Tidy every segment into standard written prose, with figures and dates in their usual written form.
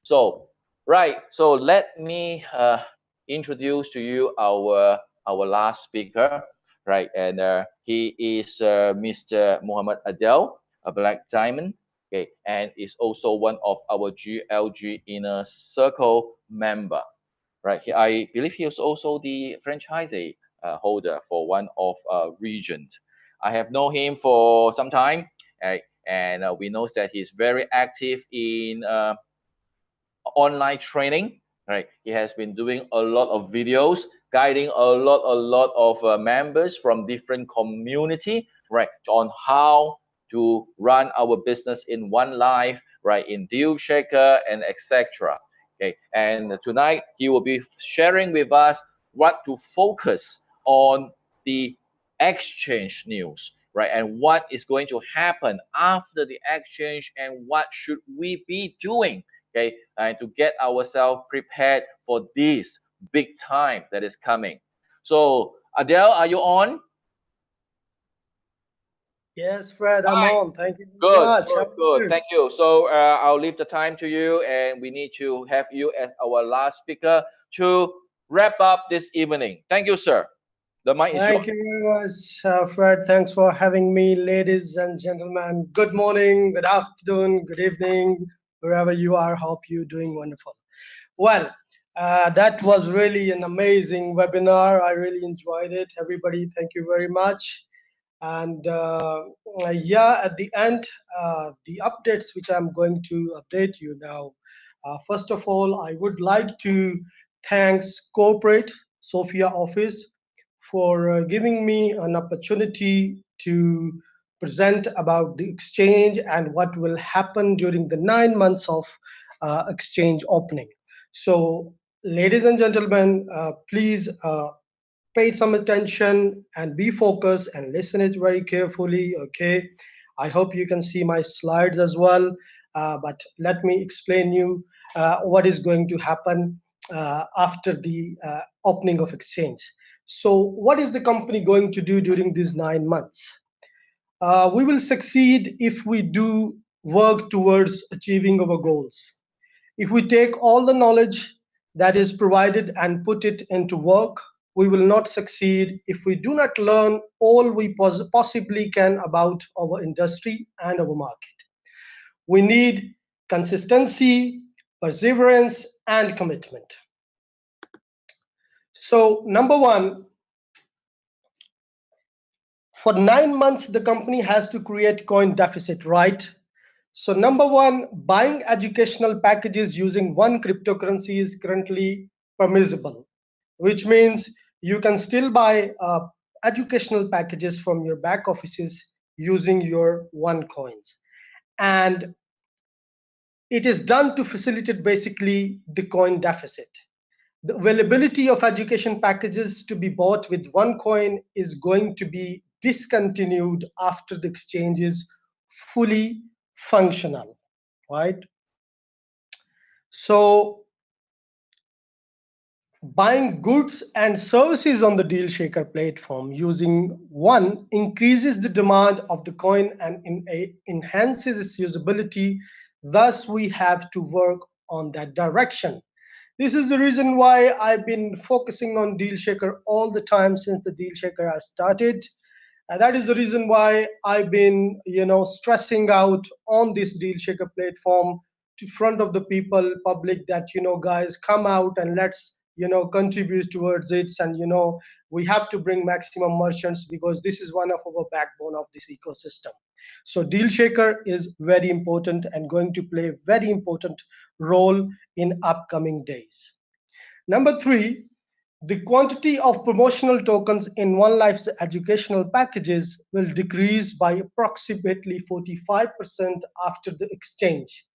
So, right. So let me introduce to you our last speaker, right? And he is Mr. Muhammad Adel, a Black Diamond, okay, and is also one of our GLG Inner Circle member, right? I believe he is also the franchisee holder for one of regions. I have known him for some time, right? And we know that he's very active in online training, right? He has been doing a lot of videos, guiding a lot of members from different community, right, on how to run our business in one life, right, in Dealshaker and etc. Okay, and tonight he will be sharing with us what to focus on the exchange news, right, and what is going to happen after the exchange and what should we be doing, okay, and to get ourselves prepared for this big time that is coming. So, Adele, are you on? Yes, Fred, I'm Hi. on. Thank you very Good, much. How good, are good. you? Thank you. So, I'll leave the time to you, and we need to have you as our last speaker to wrap up this evening. Thank you, sir. The mic is yours. Thank you very much, Fred. Thanks for having me, ladies and gentlemen. Good morning, good afternoon, good evening, wherever you are. Hope you're doing wonderful. Well, that was really an amazing webinar. I really enjoyed it. Everybody, thank you very much. And yeah, at the end, the updates which I'm going to update you now. First of all, I would like to thanks corporate Sophia office for giving me an opportunity to present about the exchange and what will happen during the 9 months of exchange opening. So, ladies and gentlemen, please pay some attention and be focused and listen it very carefully. Okay, I hope you can see my slides as well, but let me explain you what is going to happen after the opening of exchange. So what is the company going to do during these 9 months? We will succeed if we do work towards achieving our goals. If we take all the knowledge that is provided and put it into work, we will not succeed if we do not learn all we possibly can about our industry and our market. We need consistency, perseverance, and commitment. So, number one, for 9 months, the company has to create coin deficit, right? So number one, buying educational packages using one cryptocurrency is currently permissible, which means you can still buy educational packages from your back offices using your one coins. And it is done to facilitate basically the coin deficit. The availability of education packages to be bought with one coin is going to be discontinued after the exchange is fully functional, right? So buying goods and services on the DealShaker platform using one increases the demand of the coin and enhances its usability. Thus, we have to work on that direction. This is the reason why I've been focusing on DealShaker all the time since the DealShaker has started. And that is the reason why I've been, stressing out on this DealShaker platform to front of the people, public, that, guys, come out and let's, contribute towards it. And, we have to bring maximum merchants because this is one of our backbone of this ecosystem. So DealShaker is very important and going to play a very important role in upcoming days. Number three, the quantity of promotional tokens in One Life's educational packages will decrease by approximately 45% after the exchange.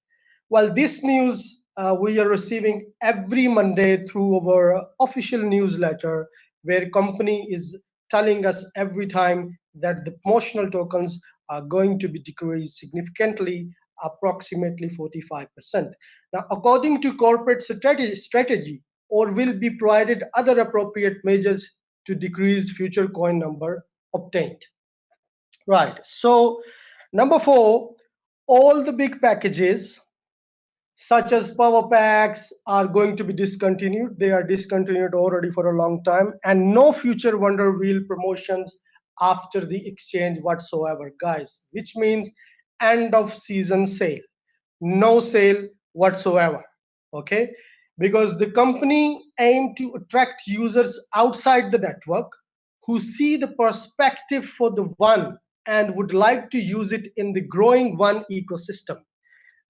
While this news we are receiving every Monday through our official newsletter, where company is telling us every time that the promotional tokens are going to be decreased significantly, approximately 45%. Now, according to corporate strategy, or will be provided other appropriate measures to decrease future coin number obtained. Right. So number four, all the big packages such as power packs are going to be discontinued. They are discontinued already for a long time, and no future Wonder Wheel promotions after the exchange whatsoever, guys, which means end of season sale. No sale whatsoever. Okay, because the company aim to attract users outside the network who see the perspective for the One and would like to use it in the growing One ecosystem.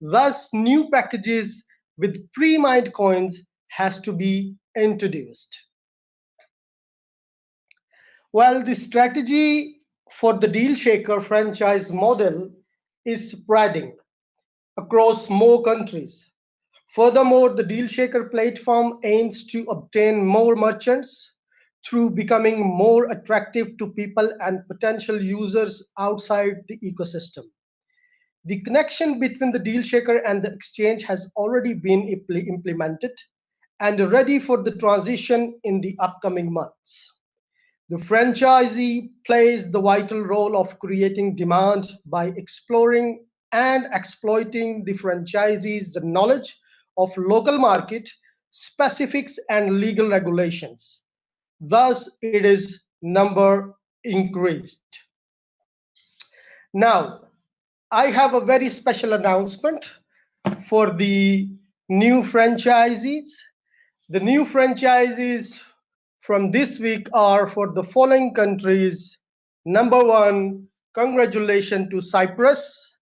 Thus, new packages with pre-mined coins has to be introduced. Well, the strategy for the Deal Shaker franchise model is spreading across more countries. Furthermore, the Deal Shaker platform aims to obtain more merchants through becoming more attractive to people and potential users outside the ecosystem. The connection between the Deal Shaker and the exchange has already been implemented and ready for the transition in the upcoming months. The franchisee plays the vital role of creating demand by exploring and exploiting the franchisee's knowledge of local market specifics and legal regulations. Thus, it is number increased. Now, I have a very special announcement for the new franchisees. The new franchisees from this week are for the following countries. Number one, congratulations to Cyprus.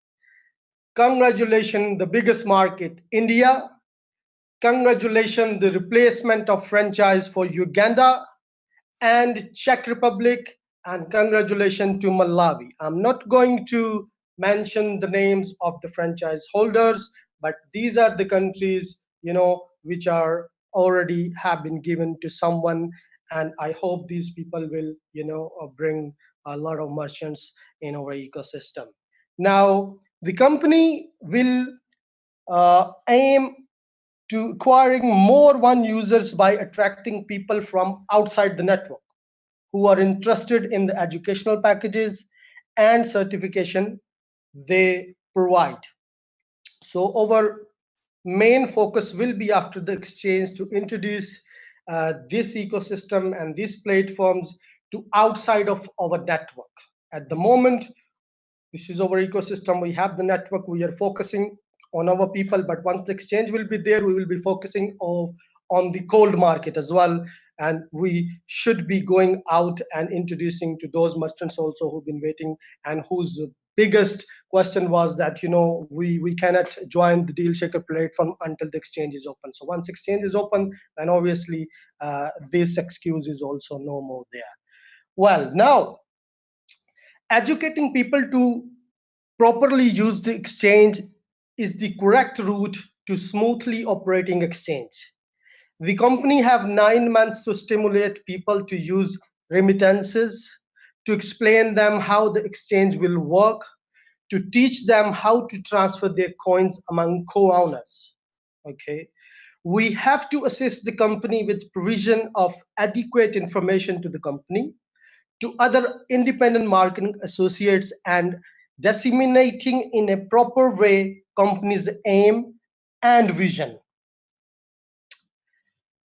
Congratulations, the biggest market, India. Congratulations, the replacement of franchise for Uganda and Czech Republic. And congratulations to Malawi. I'm not going to mention the names of the franchise holders, but these are the countries, which are already have been given to someone, and I hope these people will, bring a lot of merchants in our ecosystem. Now, the company will aim to acquiring more One users by attracting people from outside the network who are interested in the educational packages and certification they provide. So our main focus will be after the exchange to introduce this ecosystem and these platforms to outside of our network. At the moment, this is our ecosystem. We have the network. We are focusing on our people, but once the exchange will be there, we will be focusing on the cold market as well. And we should be going out and introducing to those merchants also who've been waiting and whose biggest question was that we cannot join the Deal Shaker platform until the exchange is open. So once exchange is open, then obviously this excuse is also no more there. Well, now educating people to properly use the exchange is the correct route to smoothly operating exchange. The company have 9 months to stimulate people to use remittances, to explain them how the exchange will work, to teach them how to transfer their coins among co-owners. Okay, we have to assist the company with provision of adequate information to the company, to other independent marketing associates, and disseminating in a proper way company's aim and vision.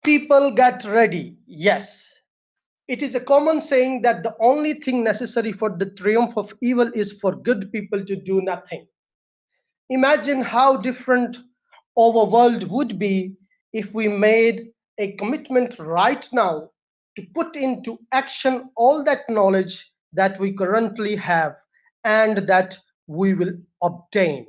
People get ready. Yes, it is a common saying that the only thing necessary for the triumph of evil is for good people to do nothing. Imagine how different our world would be if we made a commitment right now to put into action all that knowledge that we currently have and that we will obtain.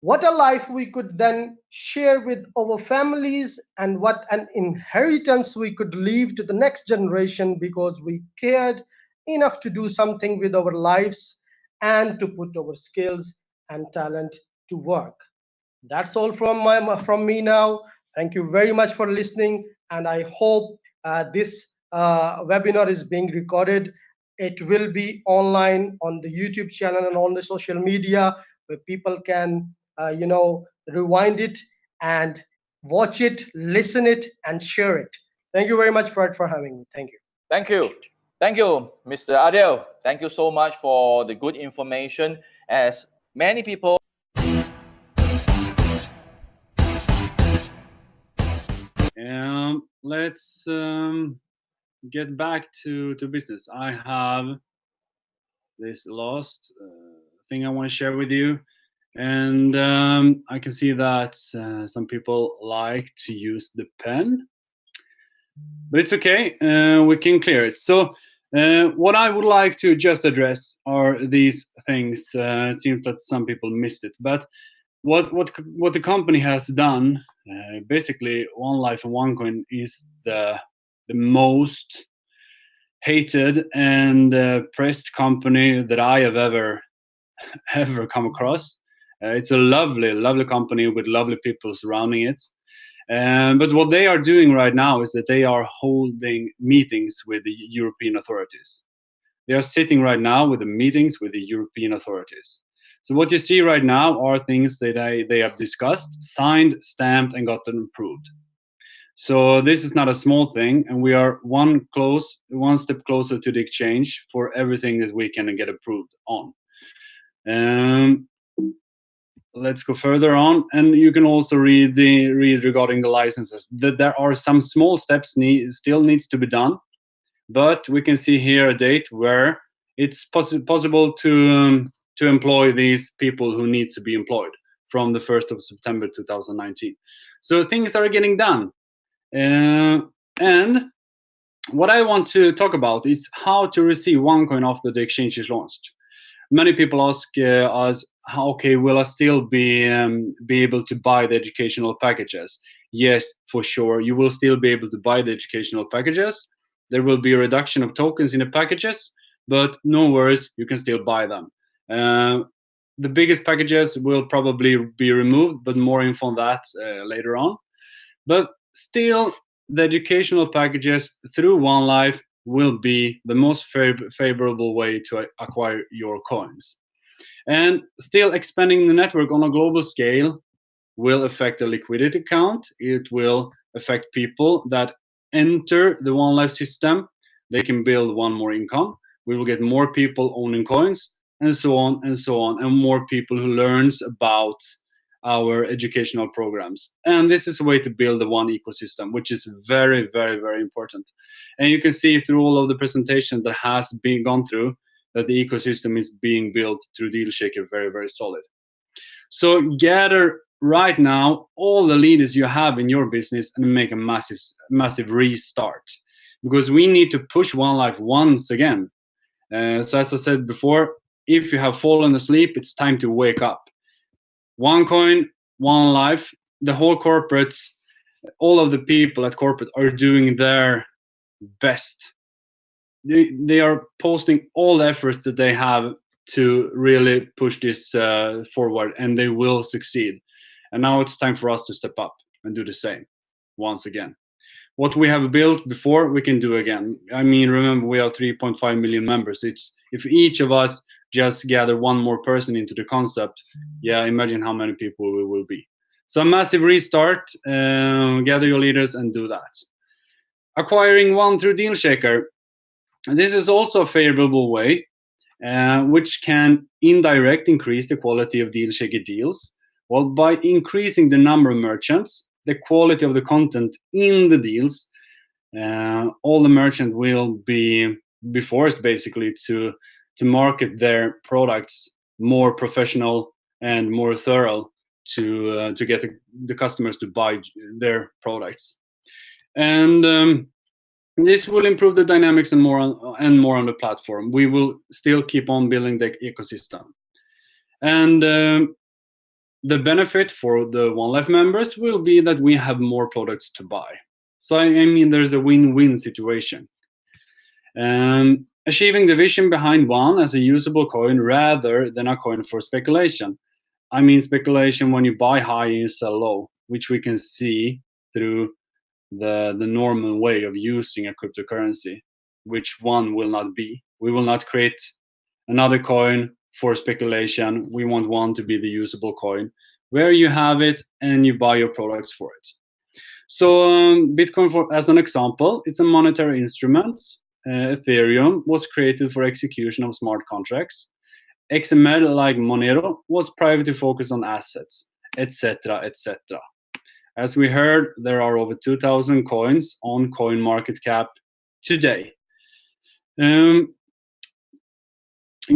What a life we could then share with our families, and what an inheritance we could leave to the next generation because we cared enough to do something with our lives and to put our skills and talent to work. That's all from me now. Thank you very much for listening, and I hope this webinar is being recorded. It will be online on the YouTube channel and on the social media where people can rewind it and watch it, listen it, and share it. Thank you very much, Fred, for having me. Thank you. Thank you. Thank you, Mr. Adel. Thank you so much for the good information. As many people let's get back to business. I have this last thing I want to share with you, and I can see that some people like to use the pen, but it's okay. We can clear it. So what I would like to just address are these things. It seems that some people missed it, but what the company has done, basically, One Life and OneCoin is the most hated and pressed company that I have ever come across. It's a lovely company with lovely people surrounding it. But what they are doing right now is that they are holding meetings with the European authorities. They are sitting right now with the meetings with the European authorities. So what you see right now are things that they have discussed, signed, stamped, and gotten approved. So this is not a small thing, and we are one step closer to the exchange for everything that we can get approved on. Let's go further on, and you can also read regarding the licenses that there are some small steps still needs to be done, but we can see here a date where it's possible to employ these people who need to be employed from the 1st of September 2019. So things are getting done. And what I want to talk about is how to receive OneCoin after the exchange is launched. Many people ask us, okay, will I still be able to buy the educational packages? Yes, for sure. You will still be able to buy the educational packages. There will be a reduction of tokens in the packages, but no worries, you can still buy them. The biggest packages will probably be removed, but more info on that later on. But still, the educational packages through One Life will be the most favorable way to acquire your coins. And still, expanding the network on a global scale will affect the liquidity count. It will affect people that enter the One Life system. They can build one more income. We will get more people owning coins, and so on and so on, and more people who learns about our educational programs. And this is a way to build the one ecosystem, which is very, very, very important. And you can see through all of the presentation that has been gone through that the ecosystem is being built through Dealshaker very, very solid. So gather right now all the leaders you have in your business and make a massive restart, because we need to push One Life once again. So as I said before, if you have fallen asleep, it's time to wake up. OneCoin, One Life, the whole corporates, all of the people at corporate are doing their best. They are posting all the efforts that they have to really push this forward, and they will succeed. And now it's time for us to step up and do the same once again. What we have built before, we can do again. I mean, remember, we are 3.5 million members. If each of us just gather one more person into the concept, yeah, imagine how many people we will be. So a massive restart, gather your leaders and do that. Acquiring one through Dealshaker. This is also a favorable way, which can indirectly increase the quality of Dealshaker deals. Well, by increasing the number of merchants, the quality of the content in the deals, all the merchants will be forced basically to market their products more professional and more thorough to get the customers to buy their products. And this will improve the dynamics and more on the platform. We will still keep on building the ecosystem. And the benefit for the One Life members will be that we have more products to buy. So I mean, there's a win-win situation. Achieving the vision behind One as a usable coin rather than a coin for speculation. I mean speculation when you buy high and you sell low, which we can see through the normal way of using a cryptocurrency, which One will not be. We will not create another coin for speculation. We want One to be the usable coin where you have it and you buy your products for it. So Bitcoin, as an example, it's a monetary instrument. Ethereum was created for execution of smart contracts. XML, like Monero, was privately focused on assets, etc., etc. As we heard, there are over 2,000 coins on CoinMarketCap today.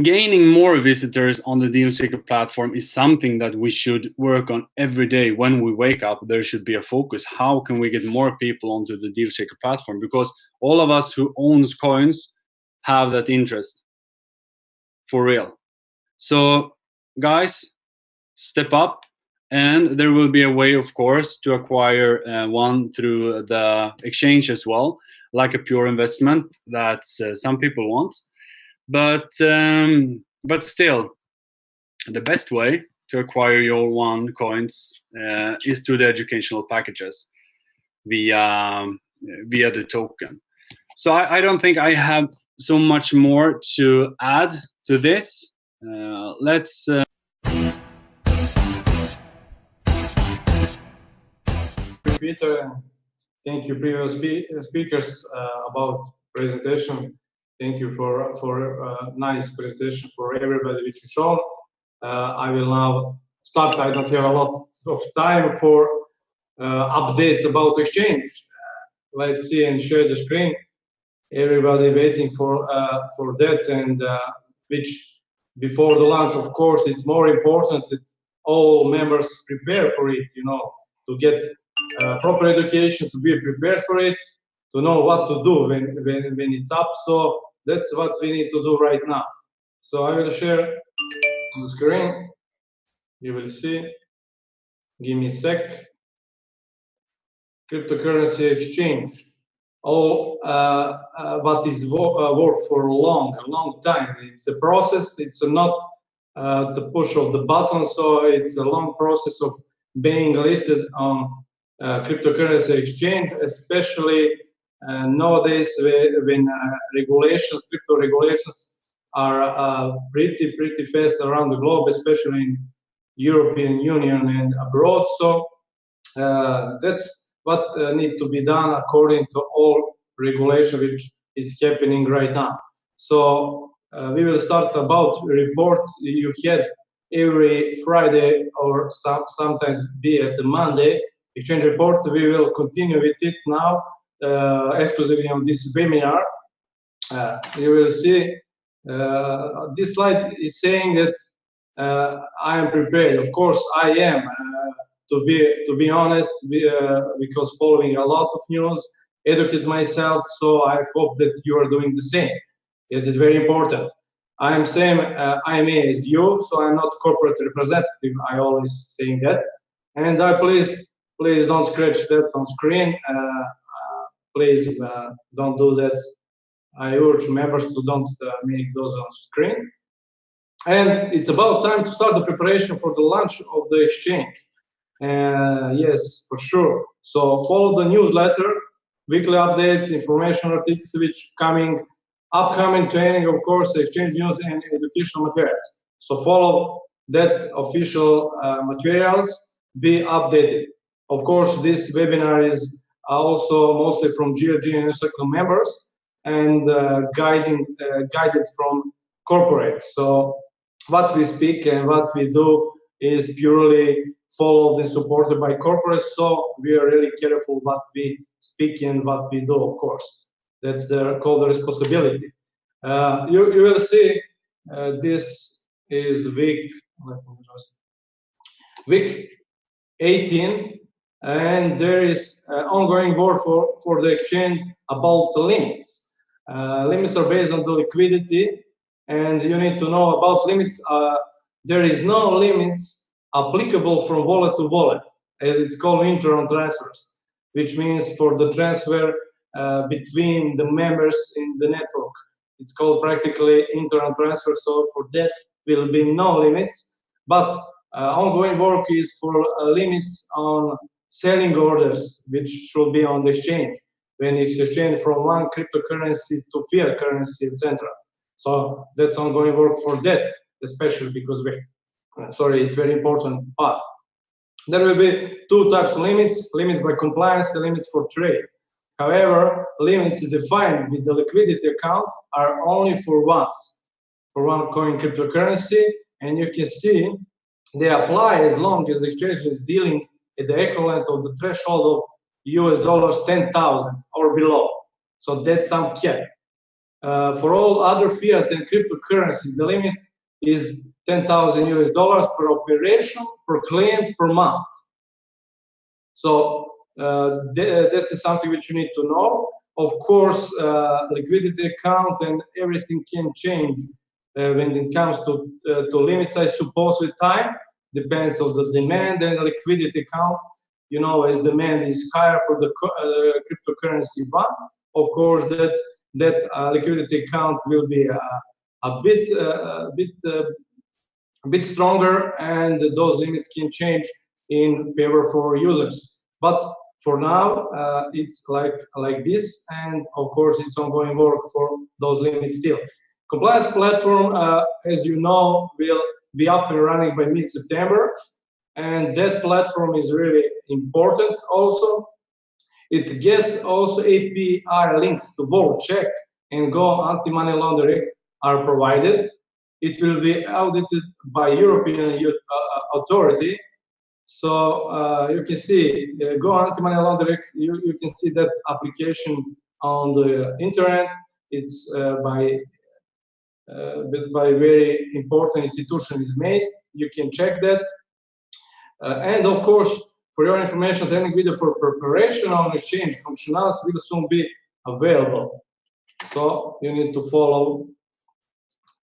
Gaining more visitors on the Dealseeker platform is something that we should work on every day. When we wake up, there should be a focus. How can we get more people onto the Dealseeker platform? Because all of us who owns coins have that interest for real. So guys, step up, and there will be a way, of course, to acquire one through the exchange as well, like a pure investment that some people want. But still, the best way to acquire your one coins is through the educational packages via the token. So I don't think I have so much more to add to this. Let's. Peter, thank you previous speakers about presentation. Thank you for nice presentation for everybody which you shown. I will now start. I don't have a lot of time for updates about exchange. Let's see and share the screen. Everybody waiting for that, and which before the launch, of course, it's more important that all members prepare for it. You know, to get proper education, to be prepared for it, to know what to do when it's up. So that's what we need to do right now. So I will share the screen. You will see. Give me a sec. Cryptocurrency exchange. All what is work for a long time. It's a process. It's not the push of the button. So it's a long process of being listed on cryptocurrency exchange, especially nowadays when regulations, crypto regulations are pretty fast around the globe, especially in European Union and abroad. So that's what needs to be done according to all regulation which is happening right now. So we will start about report you had every Friday or sometimes be at the Monday exchange report. We will continue with it now exclusively on this webinar. You will see this slide is saying that I am prepared. Of course, I am. To be honest, because following a lot of news, educate myself. So I hope that you are doing the same. Yes, it's very important. I am same IMA as you, so I'm not corporate representative. I always saying that. And I please don't scratch that on screen. Please don't do that. I urge members to don't make those on screen. And it's about time to start the preparation for the launch of the exchange. Yes, for sure. So follow the newsletter, weekly updates, information articles which upcoming training, of course, exchange news and educational materials. So follow that official materials, be updated. Of course, this webinar is also mostly from GRG and Circle members and guided from corporate. So what we speak and what we do is purely followed and supported by corporate. So we are really careful what we speak and what we do, of course. That's called the responsibility. You will see this is week 18, and there is ongoing work for the exchange about the limits. Limits are based on the liquidity, and you need to know about limits. There is no limits applicable from wallet to wallet, as it's called internal transfers, which means for the transfer between the members in the network. It's called practically internal transfer, so for that will be no limits. But ongoing work is for limits on selling orders, which should be on the exchange, when it's exchanged from one cryptocurrency to fiat currency, etc. So that's ongoing work for that, especially because it's very important part. There will be two types of limits by compliance and limits for trade. However, limits defined with the liquidity account are only for one coin cryptocurrency, and you can see they apply as long as the exchange is dealing at the equivalent of the threshold of US dollars 10,000 or below. So that's some cap. For all other fiat and cryptocurrencies, the limit is 10,000 US dollars per operation per client per month. So that is something which you need to know. Of course, liquidity account and everything can change when it comes to limits, I suppose, with time. Depends on the demand and liquidity account. You know, as demand is higher for the cryptocurrency one, of course, that liquidity account will be a bit stronger, and those limits can change in favor for users. But for now, it's like this, and of course, it's ongoing work for those limits still. Compliance platform, as you know, will be up and running by mid-September, and that platform is really important also. It gets also API links to VaultCheck and Go anti-money laundering are provided. It will be audited by European authority. So you can see Go anti-money laundering, you can see that application on the internet. It's by very important institution is made. You can check that. And of course, for your information, training video for preparation on exchange functionalities will soon be available. So you need to follow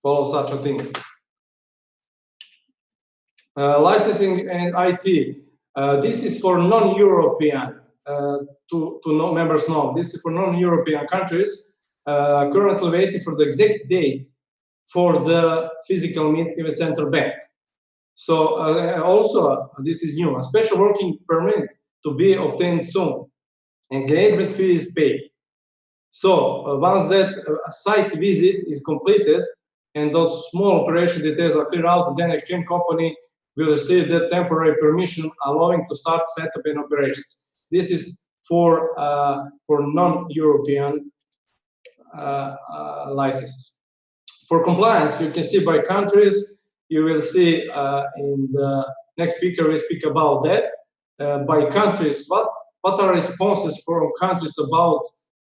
such a thing. Licensing and IT. This is for non-European, to members know. This is for non-European countries. Currently waiting for the exact date for the physical meeting with central bank. So also, this is new, a special working permit to be obtained soon. Engagement fee is paid. So once that site visit is completed and those small operation details are cleared out, then exchange company will receive that temporary permission allowing to start setup and operations. This is for non-European licenses. For compliance, you can see by countries. You will see in the next speaker we speak about that. By countries, what are responses from countries about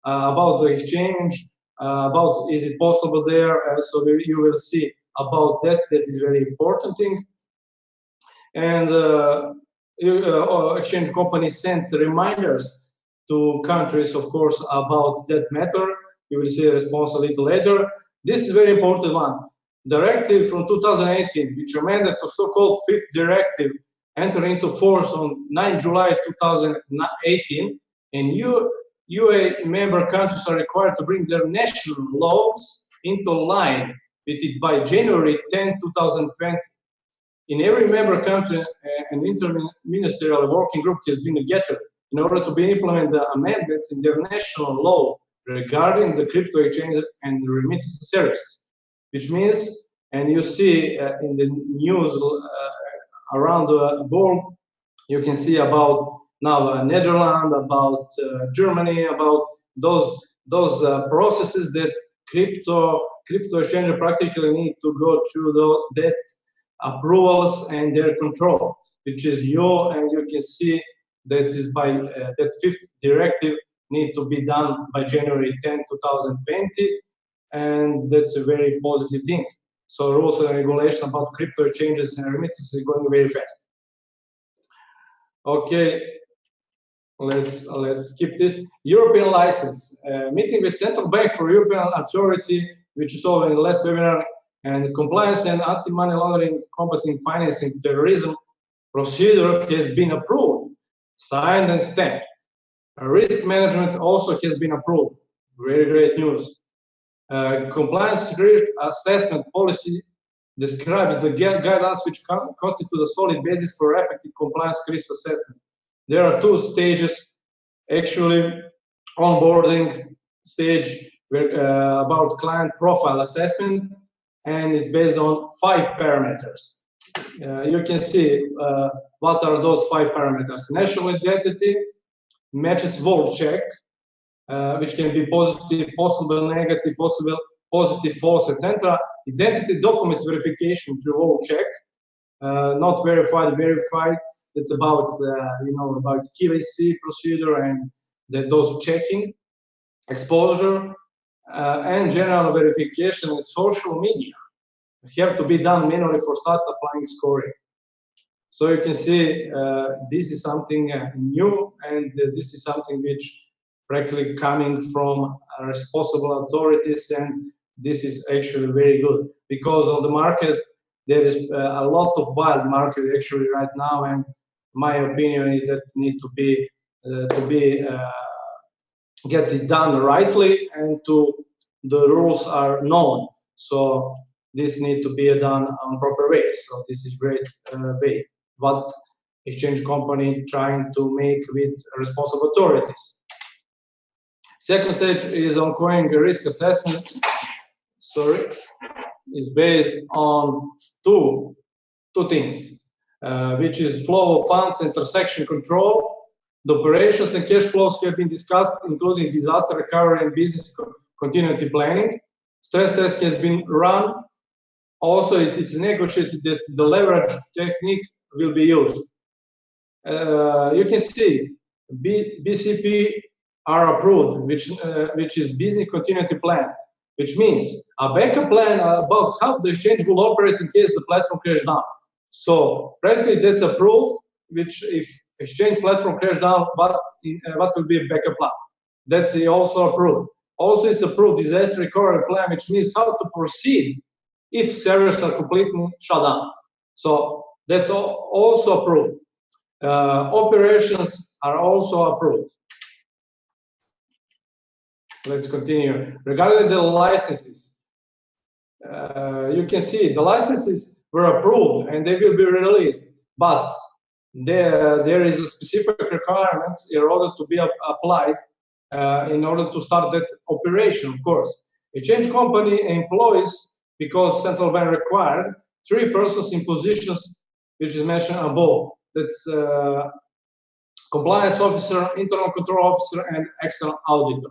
the exchange, about is it possible there? So you will see about that. That is very important thing. And exchange companies sent reminders to countries, of course, about that matter. You will see a response a little later. This is a very important one. Directive from 2018, which amended to so-called fifth directive, entered into force on 9 July 2018, and UA member countries are required to bring their national laws into line with it by January 10, 2020. In every member country, an interministerial working group has been gathered in order to be implement the amendments in their national law regarding the crypto exchange and remittance services. Which means, and you see in the news around the world, you can see about now Netherlands, about Germany, about those processes that crypto exchange practically need to go through that approvals and their control, which is and you can see that is by that fifth directive need to be done by January 10, 2020. And that's a very positive thing. So rules and regulation about crypto exchanges and remittances is going very fast. Okay, let's skip this. European license. Meeting with Central Bank for European Authority, which is all in the last webinar, and compliance and anti-money laundering, combating financing terrorism procedure has been approved, signed and stamped. Risk management also has been approved. Very great news. Compliance risk assessment policy describes the guidelines which constitute a solid basis for effective compliance risk assessment. There are two stages, actually, onboarding stage about client profile assessment, and it's based on 5 parameters. You can see what are those 5 parameters. National identity matches VaultCheck, which can be positive, possible, negative, possible, positive, false, etc. Identity documents verification through VaultCheck. not verified, verified. It's about about KYC procedure and those checking, exposure, and general verification in social media have to be done manually for start applying scoring. So you can see this is something new, and this is something which practically coming from responsible authorities, and this is actually very good, because on the market there is a lot of wild market actually right now, and my opinion is that need to be get it done rightly, and the rules are known. So this need to be done on proper way. So this is great way what exchange company trying to make with responsible authorities. Second stage is ongoing risk assessment. Sorry, is based on two things, which is flow of funds and transaction control. The operations and cash flows have been discussed, including disaster recovery and business continuity planning. Stress test has been run. Also, it's negotiated that the leverage technique will be used. You can see BCP are approved, which is business continuity plan, which means a backup plan about how the exchange will operate in case the platform crashes down. So practically that's approved, which if exchange platform crash down, what will be a backup plan? That's also approved. Also, it's approved disaster recovery plan, which means how to proceed if servers are completely shut down. So that's also approved. Operations are also approved. Let's continue. Regarding the licenses, you can see the licenses were approved and they will be released, but there is a specific requirements in order to be applied in order to start that operation. Of course, exchange company employs, because central bank required, 3 persons in positions which is mentioned above. That's compliance officer, internal control officer, and external auditor.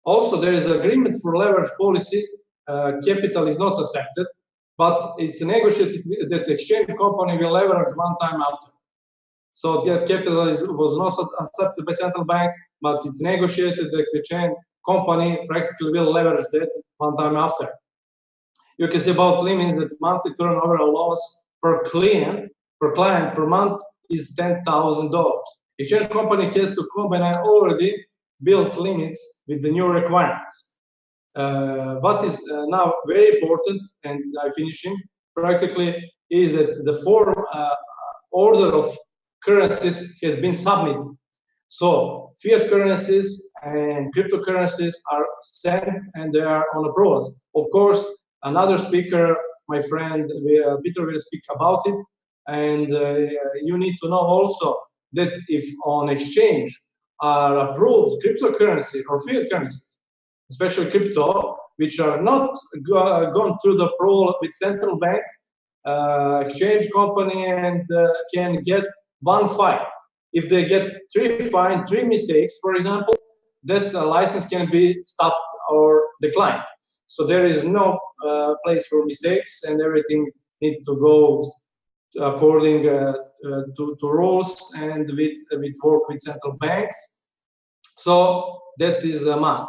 Also, there is agreement for leverage policy. Capital is not accepted, but it's negotiated that the exchange company will leverage one time after. So that capital was not accepted by central bank, but it's negotiated that the exchange company practically will leverage that one time after. You can see about limits that monthly turnover allowance per client per month is $10,000. Exchange company has to combine already built limits with the new requirements. What is now very important, and I'm finishing practically, is that the form order of currencies has been submitted. So fiat currencies and cryptocurrencies are sent and they are on approvals. Of course, another speaker, my friend Peter, will speak about it. And you need to know also that if on exchange are approved cryptocurrency or fiat currencies, especially crypto, which are not gone through the approval with central bank, exchange company, and can get 1 fine. If they get 3 fine, 3 mistakes, for example, that license can be stopped or declined. So there is no place for mistakes, and everything needs to go according to rules and with work with central banks. So that is a must.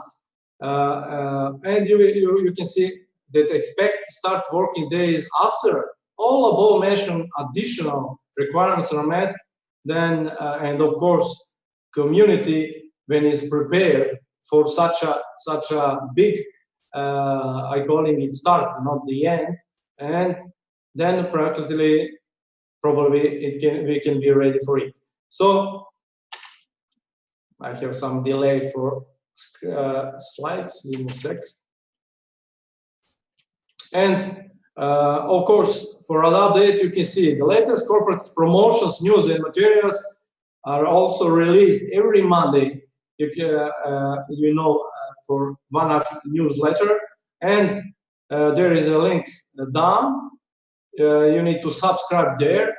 And you can see that expect start working days after all above mentioned additional requirements are met. Then and of course community when is prepared for such a big I calling it start, not the end, and then practically probably we can be ready for it. So I have some delay for slides. Give me a sec. And of course, for an update, you can see the latest corporate promotions, news, and materials are also released every Monday. If you know, for one of newsletter, and there is a link down. You need to subscribe there.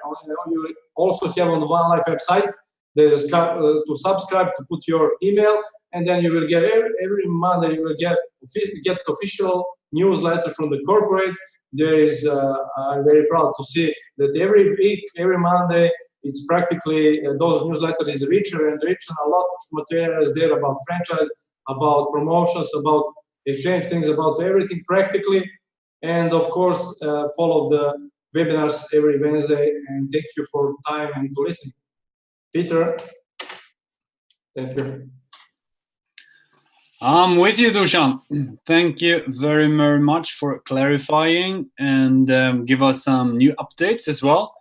You also have on the OneLife website. There is to subscribe, to put your email, and then you will get every Monday you will get official newsletter from the corporate there is, I'm very proud to see that every week, every Monday, it's practically, those newsletters is richer and richer. A lot of materials there about franchise, about promotions, about exchange things, about everything practically. And of course, follow the webinars every Wednesday. And thank you for time and to listening. Peter, thank you. I'm with you, Dusan. Thank you very, very much for clarifying and give us some new updates as well.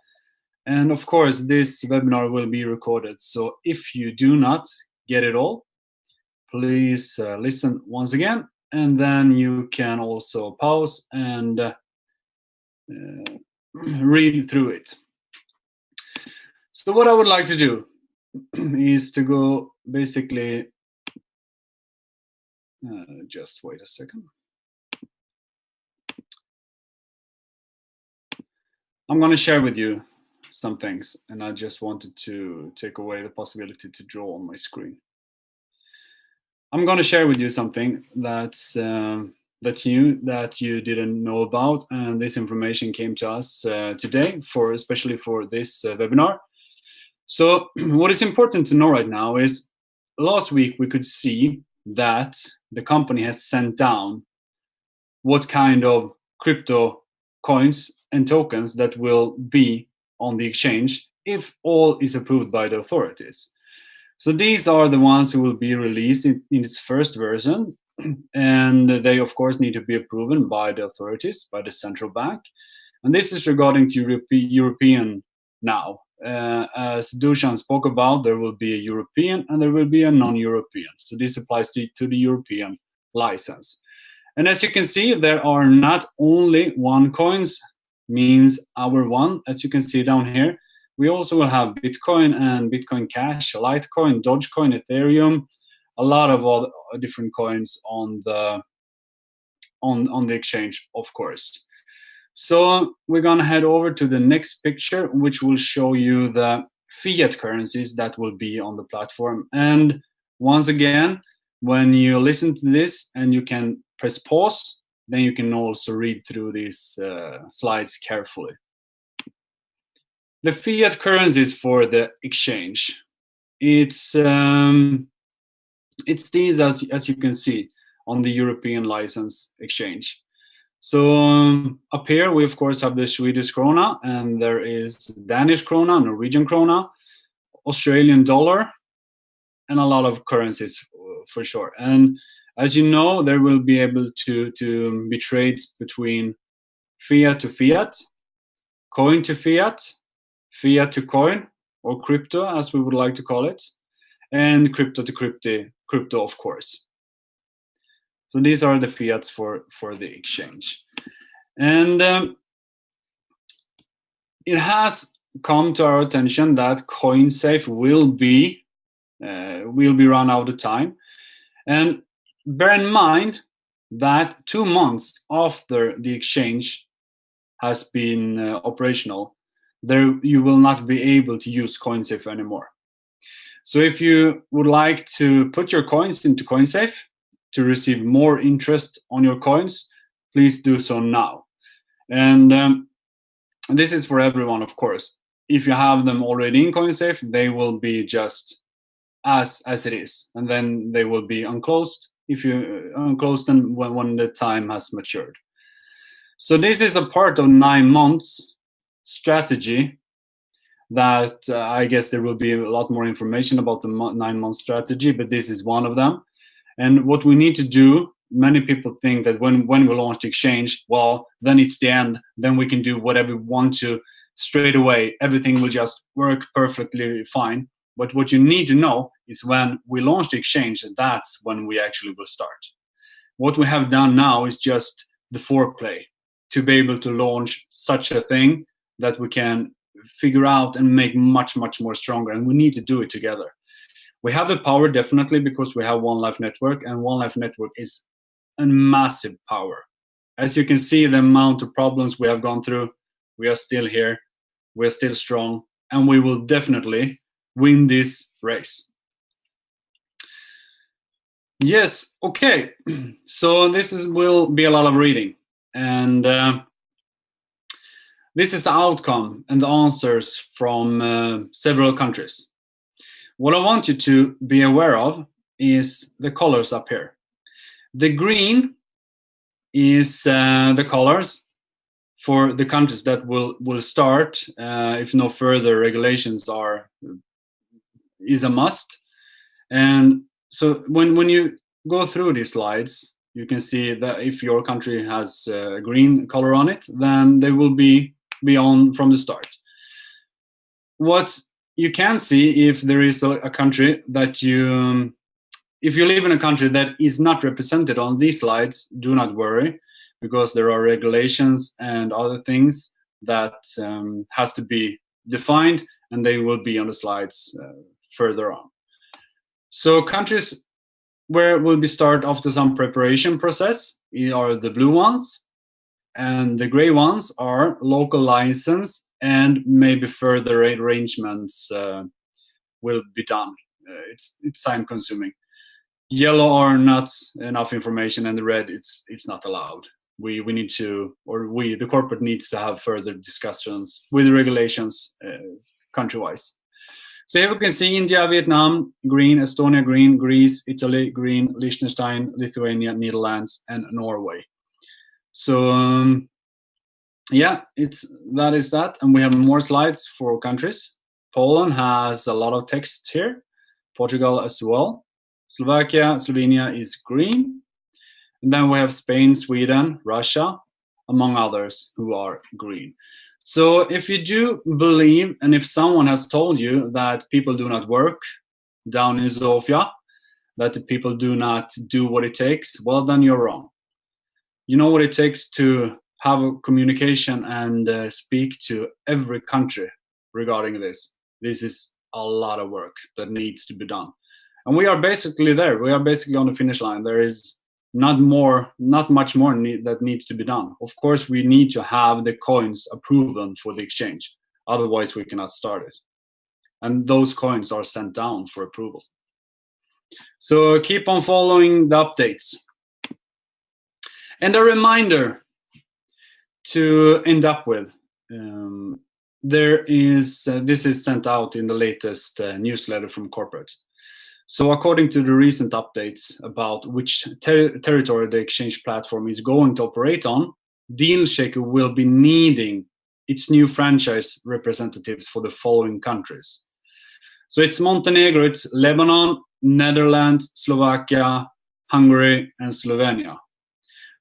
And of course, this webinar will be recorded. So if you do not get it all, please listen once again, and then you can also pause and read through it. So what I would like to do is to go basically, just wait a second. I'm going to share with you some things, and I just wanted to take away the possibility to draw on my screen. I'm going to share with you something that's new, that you didn't know about, and this information came to us today, especially for this webinar. So what is important to know right now is, last week we could see that the company has sent down what kind of crypto coins and tokens that will be on the exchange if all is approved by the authorities. So these are the ones who will be released in its first version, and they of course need to be approved by the authorities, by the central bank. And this is regarding to European now. As Dusan spoke about, there will be a European and there will be a non-European. So this applies to the European license. And as you can see, there are not only one coins, means our one, as you can see down here. We also will have Bitcoin and Bitcoin Cash, Litecoin, Dogecoin, Ethereum, a lot of other different coins on the exchange, of course. So we're gonna head over to the next picture, which will show you the fiat currencies that will be on the platform. And once again, when you listen to this and you can press pause, then you can also read through these slides carefully. The fiat currencies for the exchange, it's these as you can see on the European license exchange. So up here we of course have the Swedish krona, and there is Danish krona, Norwegian krona, Australian dollar, and a lot of currencies for sure. And as you know, there will be able to be trades between fiat to fiat, coin to fiat, fiat to coin, or crypto as we would like to call it, and crypto to crypto of course. So these are the fiats for the exchange. And it has come to our attention that CoinSafe will be run out of time. And bear in mind that 2 months after the exchange has been operational, you will not be able to use CoinSafe anymore. So if you would like to put your coins into CoinSafe to receive more interest on your coins, please do so now. And this is for everyone, of course. If you have them already in CoinSafe, they will be just as it is, and then they will be unclosed if you unclose them when the time has matured. So this is a part of 9 months strategy that I guess there will be a lot more information about the 9-month strategy, but this is one of them. And what we need to do, many people think that when we launch the exchange, well, then it's the end, then we can do whatever we want to straight away, everything will just work perfectly fine. But what you need to know is when we launch the exchange, that's when we actually will start. What we have done now is just the foreplay to be able to launch such a thing that we can figure out and make much, much more stronger. And we need to do it together. We have the power definitely because we have One Life Network, and One Life Network is a massive power. As you can see, the amount of problems we have gone through, we are still here, we're still strong, and we will definitely win this race. Yes, okay. So this will be a lot of reading, and This is the outcome and the answers from several countries. What I want you to be aware of is the colors up here. The green is the colors for the countries that will start if no further regulations is a must. And so when you go through these slides, you can see that if your country has a green color on it, then they will be on from the start. What you can see, if there is a country that if you live in a country that is not represented on these slides, do not worry, because there are regulations and other things that has to be defined, and they will be on the slides further on. So countries where it will be start after some preparation process are the blue ones, and the gray ones are local license, and maybe further arrangements will be done. It's time consuming. Yellow are not enough information, and the red it's not allowed. We need to, or the corporate needs to have further discussions with the regulations country-wise. So here we can see India, Vietnam, green, Estonia, green, Greece, Italy, green, Liechtenstein, Lithuania, Netherlands, and Norway. So yeah, that is that, and we have more slides for countries. Poland has a lot of text here, Portugal as well. Slovakia, Slovenia is green. And then we have Spain, Sweden, Russia, among others who are green. So if you do believe, and if someone has told you that people do not work down in Sofia, that the people do not do what it takes, well, then you're wrong. You know what it takes to have a communication and speak to every country regarding this. This is a lot of work that needs to be done. And we are basically there. We are basically on the finish line. There is not much more that needs to be done. Of course, we need to have the coins approved for the exchange. Otherwise, we cannot start it. And those coins are sent down for approval. So keep on following the updates. And a reminder to end up with. This is sent out in the latest newsletter from corporate. So according to the recent updates about which territory the exchange platform is going to operate on, Dealshaker will be needing its new franchise representatives for the following countries. So it's Montenegro, it's Lebanon, Netherlands, Slovakia, Hungary, and Slovenia.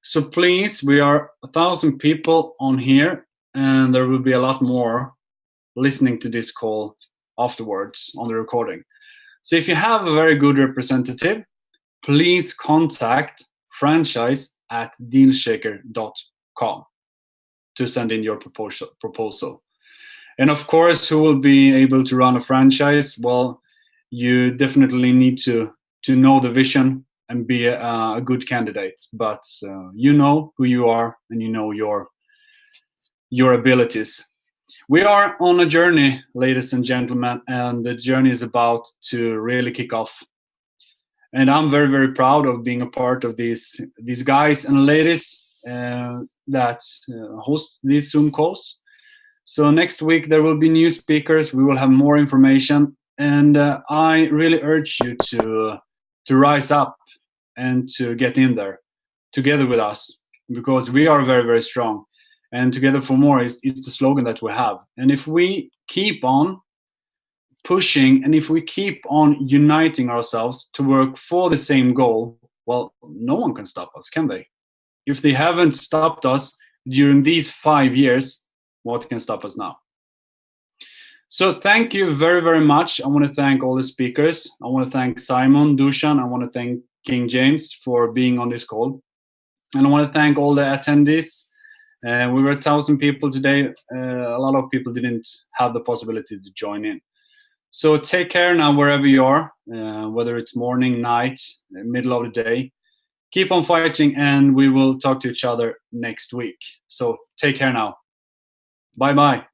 So please, we are 1,000 people on here, and there will be a lot more listening to this call afterwards on the recording. So if you have a very good representative, please contact franchise@dealshaker.com to send in your proposal. And of course, who will be able to run a franchise? Well, you definitely need to know the vision and be a good candidate. But you know who you are, and you know your abilities. We are on a journey, ladies and gentlemen, and the journey is about to really kick off. And I'm very, very proud of being a part of these guys and ladies that host these Zoom calls. So next week there will be new speakers. We will have more information, and I really urge you to rise up and to get in there together with us, because we are very, very strong. And Together for More is the slogan that we have. And if we keep on pushing, and if we keep on uniting ourselves to work for the same goal, well, no one can stop us, can they? If they haven't stopped us during these 5 years, what can stop us now? So thank you very, very much. I want to thank all the speakers. I want to thank Simon, Dusan. I want to thank King James for being on this call. And I want to thank all the attendees. We were 1,000 people today. A lot of people didn't have the possibility to join in. So take care now wherever you are, whether it's morning, night, middle of the day. Keep on fighting, and we will talk to each other next week. So take care now. Bye-bye.